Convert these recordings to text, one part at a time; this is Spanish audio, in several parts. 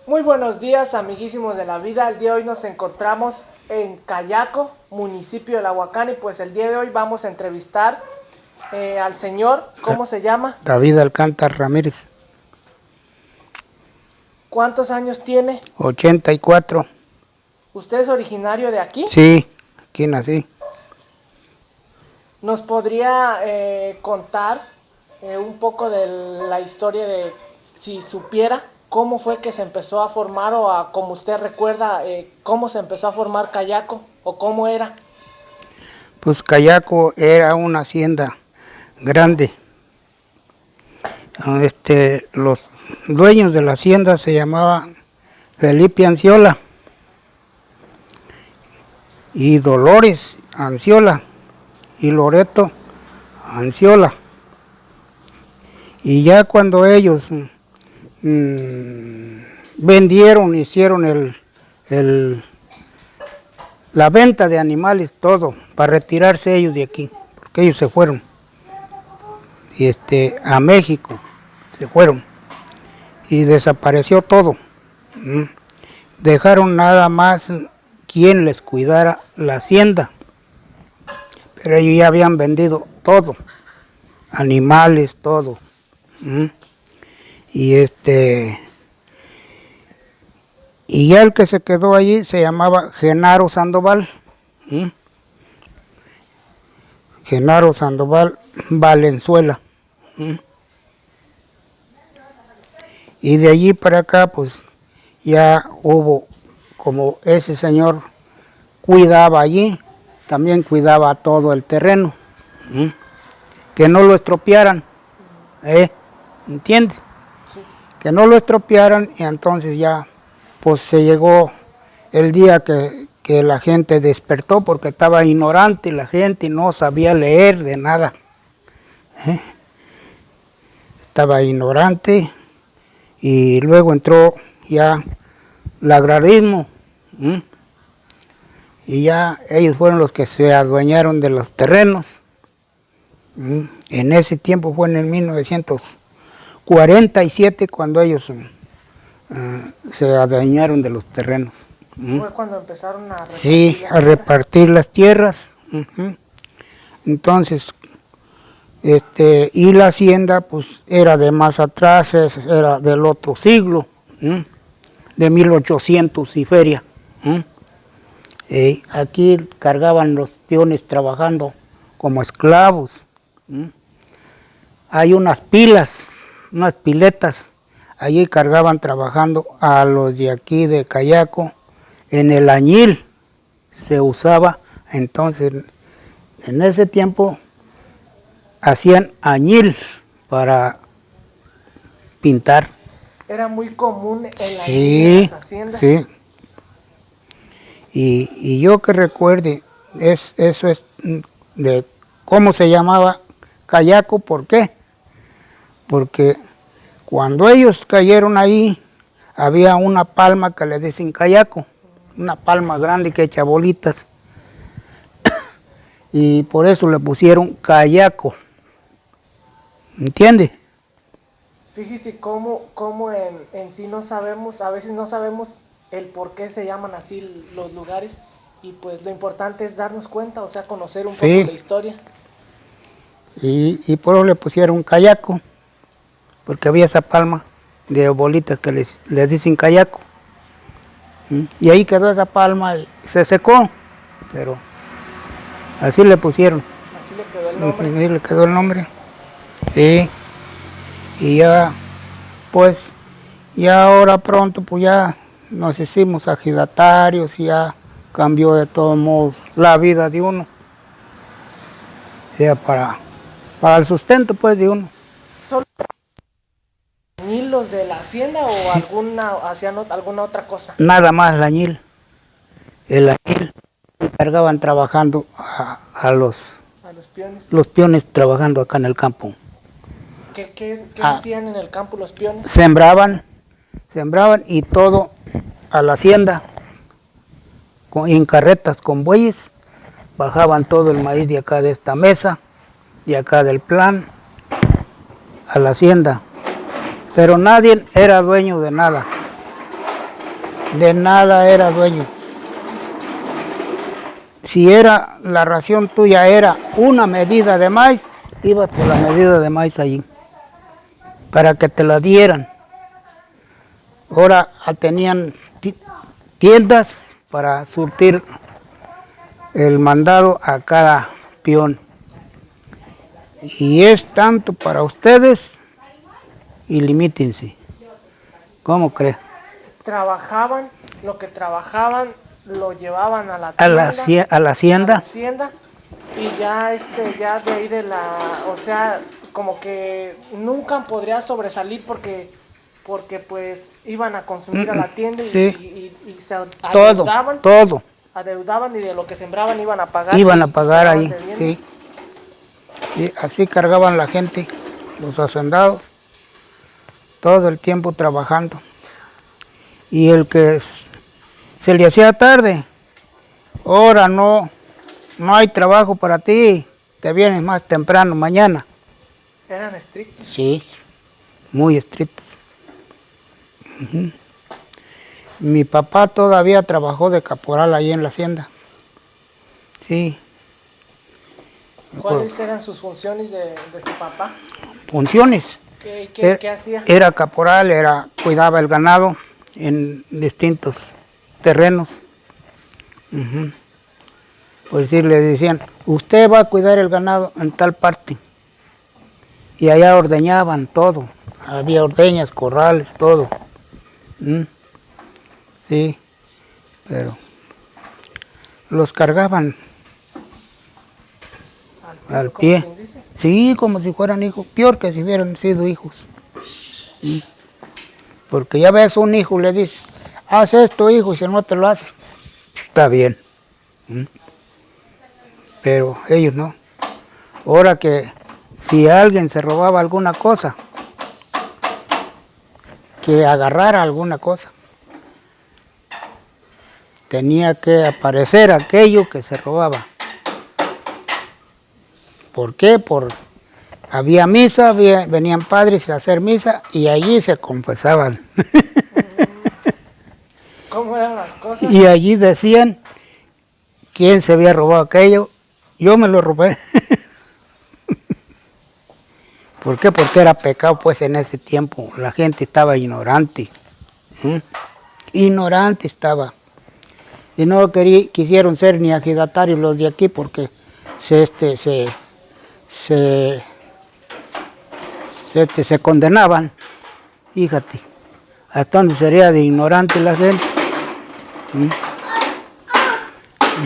Muy buenos días, amiguísimos de la vida. El día de hoy nos encontramos en Cayaco, municipio de La Huacán, y pues el día de hoy vamos a entrevistar al señor, ¿cómo se llama? David Alcántara Ramírez. ¿Cuántos años tiene? 84. ¿Usted es originario de aquí? Sí, aquí nací. ¿Nos podría contar un poco de la historia de, si supiera, cómo fue que se empezó a formar o como usted recuerda, cómo se empezó a formar Cayaco o cómo era? Pues Cayaco era una hacienda grande. Los dueños de la hacienda se llamaban Felipe Anciola y Dolores Anciola y Loreto Anciola. Y ya cuando ellos vendieron, hicieron la venta de animales, todo, para retirarse ellos de aquí, porque ellos se fueron a México, se fueron y desapareció todo. Dejaron nada más quien les cuidara la hacienda, pero ellos ya habían vendido todo, animales, todo. Y ya el que se quedó allí se llamaba Genaro Sandoval. Genaro Sandoval Valenzuela. Y de allí para acá pues ya hubo, como ese señor cuidaba allí, también cuidaba todo el terreno, que no lo estropearan, ¿entiendes? Sí. Que no lo estropearan, y entonces ya pues se llegó el día que la gente despertó, porque estaba ignorante la gente y no sabía leer de nada. Estaba ignorante, y luego entró ya el agrarismo, y ya ellos fueron los que se adueñaron de los terrenos. En ese tiempo fue en el 1947 cuando ellos se adueñaron de los terrenos. Fue cuando empezaron a repartir, sí, a repartir las tierras. Entonces, Y la hacienda pues era de más atrás, era del otro siglo, de 1800 y feria. Aquí cargaban los peones trabajando como esclavos. Hay unas pilas, unas piletas, allí cargaban trabajando a los de aquí de Cayaco. En el añil se usaba, entonces en ese tiempo hacían añil para pintar. Era muy común en las haciendas. Sí. Y yo que recuerde, eso es de cómo se llamaba Cayaco, ¿por qué? Porque cuando ellos cayeron ahí, había una palma que le dicen Cayaco, una palma grande que echa bolitas. Y por eso le pusieron Cayaco. ¿Entiende? Fíjese cómo en sí no sabemos, a veces no sabemos el por qué se llaman así los lugares, y pues lo importante es darnos cuenta, o sea, conocer un poco la historia. Y por eso le pusieron Cayaco, porque había esa palma de bolitas que les dicen Cayaco. Y ahí quedó esa palma y se secó, pero así le pusieron. Así le quedó el nombre. Así le quedó el nombre. Sí. Y ya, pues, ya ahora pronto, pues ya nos hicimos agidatarios y ya cambió de todos modos la vida de uno. Ya para el sustento, pues, de uno. ¿Solo los de la hacienda o hacían alguna otra cosa? Nada más el añil. Cargaban trabajando a los peones. Los peones trabajando acá en el campo. ¿Qué hacían en el campo los peones? Sembraban y todo a la hacienda, en carretas con bueyes, bajaban todo el maíz de acá de esta mesa, de acá del plan, a la hacienda. Pero nadie era dueño de nada era dueño. Si era la ración tuya era una medida de maíz, ibas por la medida de maíz allí, para que te la dieran. Ahora tenían tiendas para surtir el mandado a cada peón. Y es tanto para ustedes y limítense. ¿Cómo crees? Trabajaban, lo que trabajaban lo llevaban a la tienda, a la hacienda, y ya ya de ahí o sea, como que nunca podría sobresalir porque pues iban a consumir a la tienda y se adeudaban y de lo que sembraban iban a pagar. Ahí, sí. Y así cargaban la gente, los hacendados, todo el tiempo trabajando. Y el que se le hacía tarde, ahora no hay trabajo para ti, te vienes más temprano mañana. ¿Eran estrictos? Sí, muy estrictos. Mi papá todavía trabajó de caporal ahí en la hacienda. Sí. ¿Cuáles eran sus funciones de su papá? Funciones. ¿Qué hacía? Era caporal, cuidaba el ganado en distintos terrenos. Por decir, le decían, usted va a cuidar el ganado en tal parte. Y allá ordeñaban todo. Había ordeñas, corrales, todo. Sí, pero los cargaban al pie. Sí, como si fueran hijos, peor que si hubieran sido hijos. Porque ya ves un hijo, le dices, haz esto, hijo, y si no te lo haces, está bien. Pero ellos no. Ahora que si alguien se robaba alguna cosa, que agarrara alguna cosa, tenía que aparecer aquello que se robaba. ¿Por qué? Había misa, venían padres a hacer misa y allí se confesaban. ¿Cómo eran las cosas? Y allí decían quién se había robado aquello. Yo me lo robé. ¿Por qué? Porque era pecado, pues en ese tiempo la gente estaba ignorante. Ignorante estaba. Y no quisieron ser ni ejidatarios los de aquí porque se condenaban. Fíjate, hasta donde sería de ignorante la gente.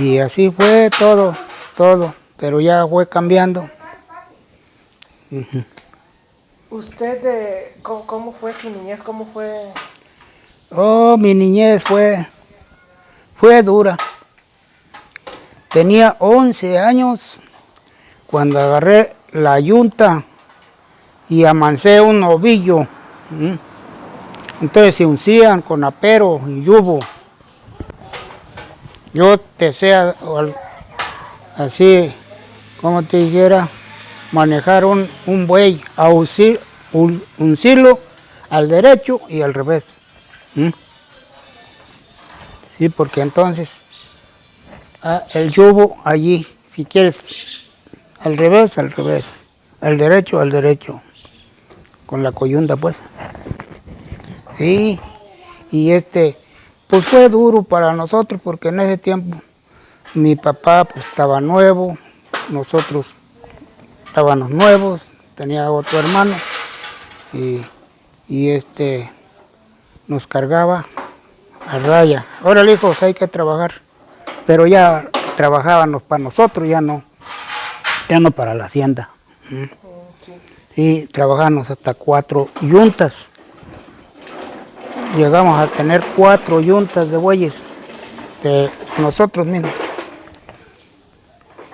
Y así fue todo, pero ya fue cambiando. ¿Usted cómo fue su niñez? ¿Cómo fue? Oh, mi niñez fue dura. Tenía 11 años cuando agarré la yunta y amancé un novillo. Entonces se uncían con apero y yubo. Yo desea así, como te dijera, manejar un buey, a uncirlo al derecho y al revés. Sí, porque entonces el yubo allí, si quieres, al revés, al derecho, con la coyunda pues. Sí, y pues fue duro para nosotros porque en ese tiempo mi papá pues estaba nuevo, nosotros estábamos nuevos, tenía otro hermano y nos cargaba a raya. Órale hijos, hay que trabajar, pero ya trabajábamos para nosotros, ya no para la hacienda. Sí, trabajábamos hasta 4 yuntas. Llegamos a tener 4 yuntas de bueyes de nosotros mismos.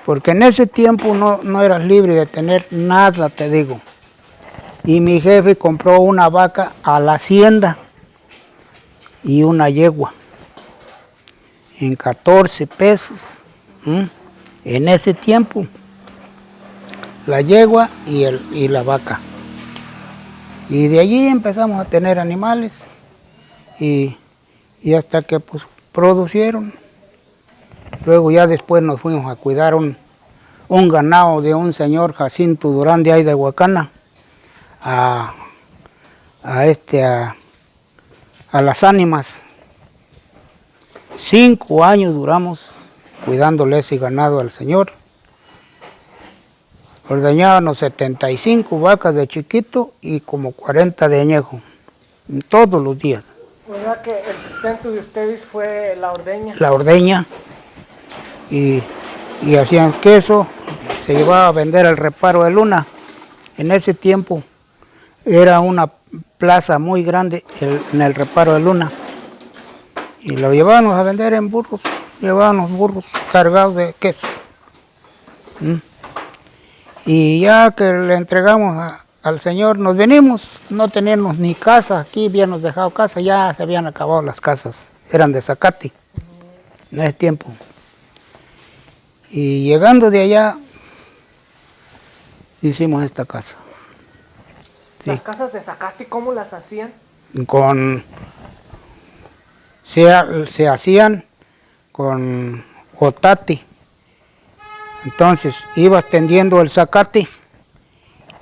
Porque en ese tiempo no eras libre de tener nada, te digo. Y mi jefe compró una vaca a la hacienda y una yegua en 14 pesos. En ese tiempo, la yegua y la vaca. Y de allí empezamos a tener animales. Y hasta que pues producieron. Luego ya después nos fuimos a cuidar un ganado de un señor Jacinto Durán de ahí de Huacana a las ánimas. 5 años duramos cuidándole ese ganado al señor. Ordeñábamos 75 vacas de chiquito y como 40 de añejo, todos los días. ¿Verdad que el sustento de ustedes fue la ordeña? La ordeña, y hacían queso, se llevaba a vender al reparo de Luna. En ese tiempo era una plaza muy grande en el reparo de Luna. Y lo llevábamos a vender en burros, llevábamos burros cargados de queso. Y ya que le entregamos al señor, nos venimos, no teníamos ni casa, aquí habíamos dejado casa, ya se habían acabado las casas, eran de zacate en ese tiempo. Y llegando de allá, hicimos esta casa. ¿Las casas de zacate cómo las hacían? Se hacían con otate. Entonces ibas tendiendo el zacate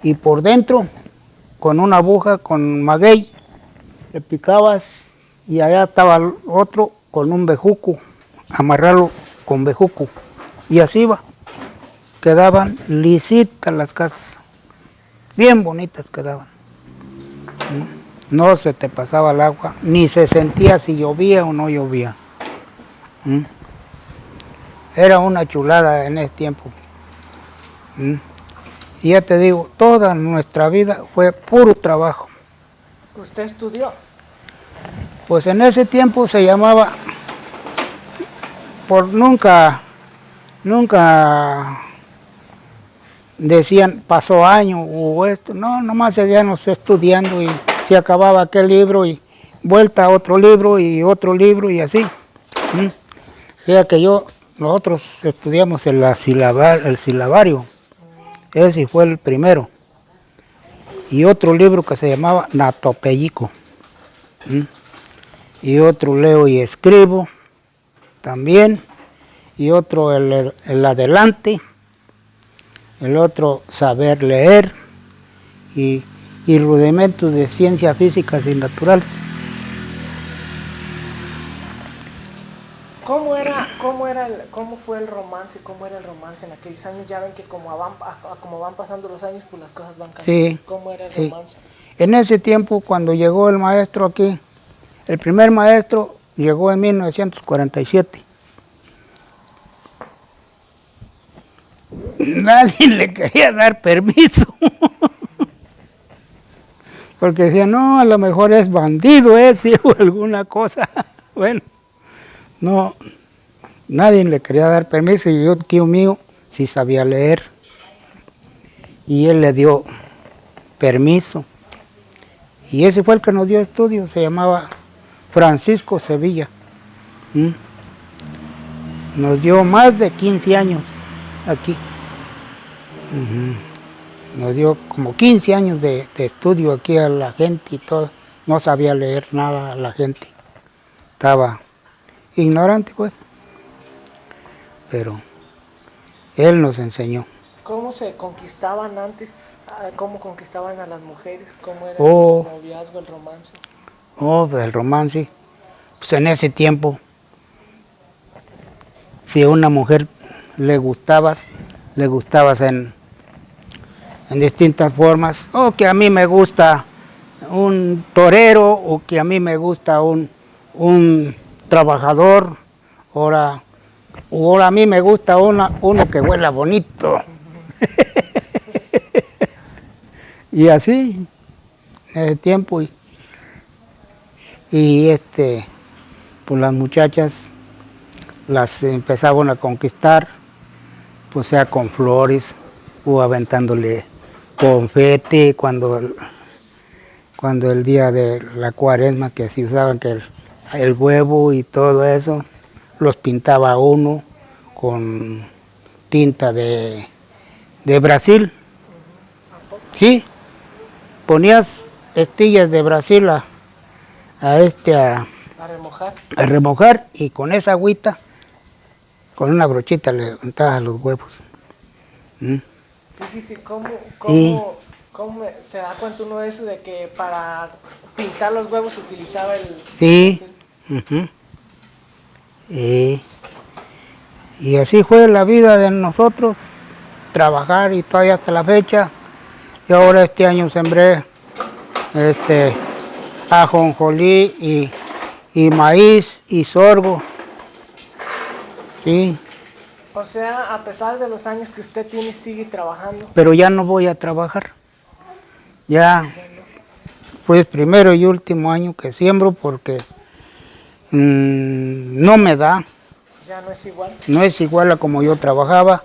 y por dentro con una aguja con maguey le picabas y allá estaba el otro con un bejuco, amarrarlo con bejuco y así iba. Quedaban lisitas las casas, bien bonitas quedaban. No se te pasaba el agua, ni se sentía si llovía o no llovía. Era una chulada en ese tiempo. Y ya te digo, toda nuestra vida fue puro trabajo. ¿Usted estudió? Pues en ese tiempo se llamaba, nunca decían pasó año o esto, no, nomás seguíamos estudiando y se acababa aquel libro y vuelta a otro libro y así. O sea que nosotros estudiamos el silabario, ese fue el primero. Y otro libro que se llamaba Natopellico. Y otro leo y escribo también. Y otro el adelante. El otro saber leer. y rudimentos de ciencias físicas y naturales. ¿Cómo fue el romance? ¿Cómo era el romance en aquellos años? Ya ven que como van pasando los años, pues las cosas van cambiando. Sí, ¿Cómo era el sí. romance? En ese tiempo, cuando llegó el maestro aquí, el primer maestro llegó en 1947. Nadie le quería dar permiso. Porque decía, no, a lo mejor es bandido ese o alguna cosa. Bueno, no, nadie le quería dar permiso y yo, tío mío, sí sabía leer. Y él le dio permiso. Y ese fue el que nos dio estudio, se llamaba Francisco Sevilla. Nos dio más de 15 años aquí. Nos dio como 15 años de estudio aquí a la gente y todo. No sabía leer nada la gente. Estaba ignorante, pues. Pero él nos enseñó. ¿Cómo se conquistaban antes? ¿Cómo conquistaban a las mujeres? ¿Cómo era el noviazgo, el romance? Pues el romance. Pues en ese tiempo, si a una mujer le gustabas en distintas formas, o que a mí me gusta un torero, o que a mí me gusta un trabajador, ahora a mí me gusta uno que huela bonito. Y así, en ese tiempo, pues las muchachas las empezaban a conquistar, pues sea con flores o aventándole confeti cuando el día de la cuaresma, que se usaban que el huevo y todo eso, los pintaba uno con tinta de Brasil. Sí, ponías estillas de Brasil a remojar y con esa agüita, con una brochita le untabas los huevos. Fíjese cómo se da cuenta uno de eso, de que para pintar los huevos se utilizaba el... Sí. Y así fue la vida de nosotros, trabajar y todavía hasta la fecha. Yo ahora este año sembré ajonjolí y maíz y sorgo. Sí. O sea, a pesar de los años que usted tiene, sigue trabajando. Pero ya no voy a trabajar. Ya fue el primero y último año que siembro porque no me da. Ya no es igual. No es igual a como yo trabajaba.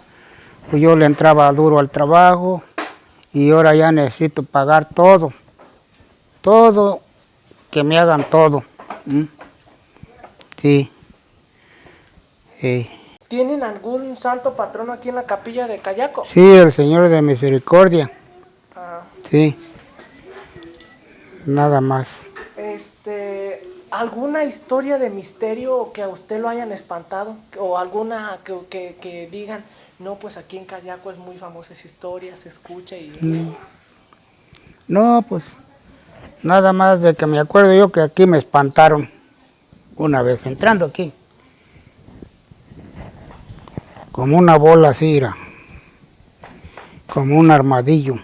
Pues yo le entraba duro al trabajo y ahora ya necesito pagar todo. Todo, que me hagan todo. Sí. ¿Tienen algún santo patrono aquí en la capilla de Cayaco? Sí, el Señor de Misericordia. Sí. Nada más. ¿Alguna historia de misterio que a usted lo hayan espantado? ¿O alguna que digan, no, pues aquí en Cayaco es muy famosa esa historia, se escucha y eso? No, pues nada más de que me acuerdo yo que aquí me espantaron una vez entrando aquí. Como una bola así, era, como un armadillo,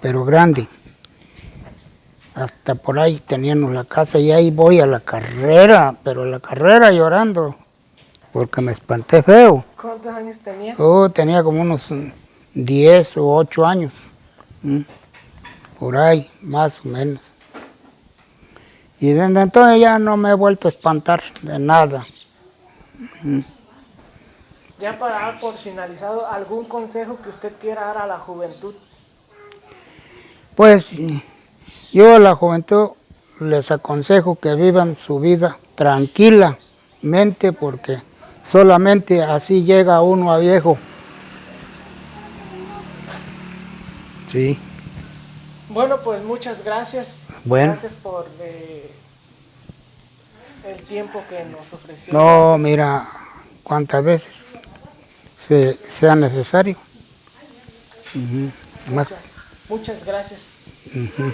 pero grande. Hasta por ahí teníamos la casa y ahí voy a la carrera, pero a la carrera llorando, porque me espanté feo. ¿Cuántos años tenía? Tenía como unos 10 o 8 años, por ahí, más o menos. Y desde entonces ya no me he vuelto a espantar de nada. Ya para dar por finalizado, ¿algún consejo que usted quiera dar a la juventud? Pues yo a la juventud les aconsejo que vivan su vida tranquilamente porque solamente así llega uno a viejo. Sí. Bueno, pues muchas gracias. Bueno. Gracias por el tiempo que nos ofreció. No, Gracias. mira, cuántas veces sea necesario. Muchas gracias. Ujú.